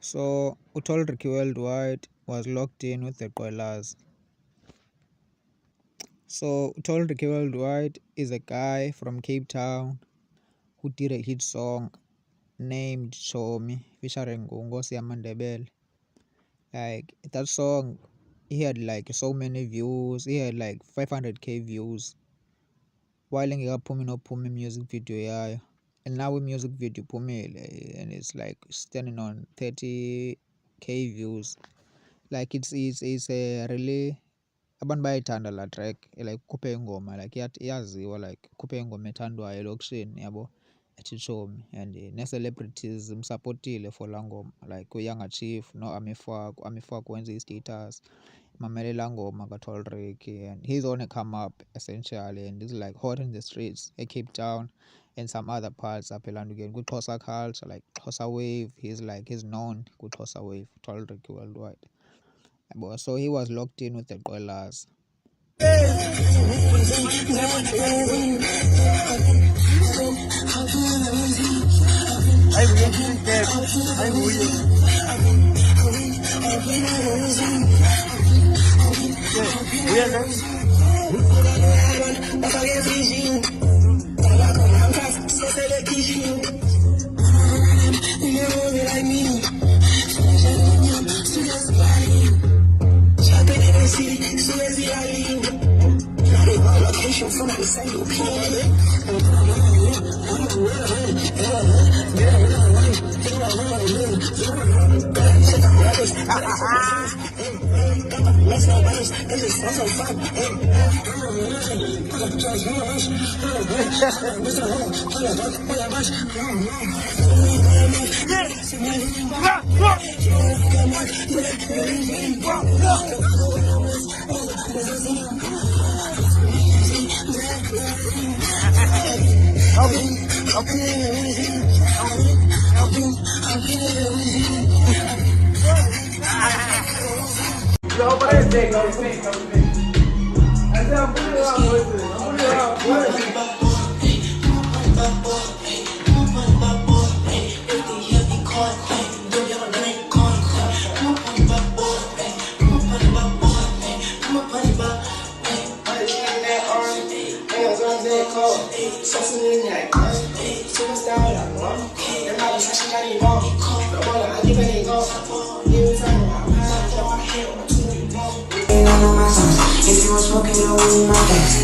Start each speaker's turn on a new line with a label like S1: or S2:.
S1: So Tallrickyworldwide was locked in with the Qwellers. So Tallrickyworldwide is a guy from Cape Town who did a hit song named Chom featuring Inkosi Yama ndebele. Like that song, he had like so many views. He had like 500k views. While ngekaphumi music video yayo, and now music video phumile and it's like standing on 30k views. Like it's a really abantu bayayithanda la track, like ukhuphe ingoma like iyaziwa, like ukhuphe ingoma ethandwayo elokishini yabo ethi Chomi, and ne-celebrities msupportile for laa ngoma like uYounger Chief no-Amifak wenza i-status mamele laa ngoma kaTallricky, and he's on a come up essentially, and he's like hot in the streets at Cape Town and some other parts apha elandukeni kwi-Xhosa culture, like Xhosa wave. He's known kwi-Xhosa wave, Tallrickyworldwide. So he was locked in with the Qwellers.
S2: If you was smoking, you wouldn't my face.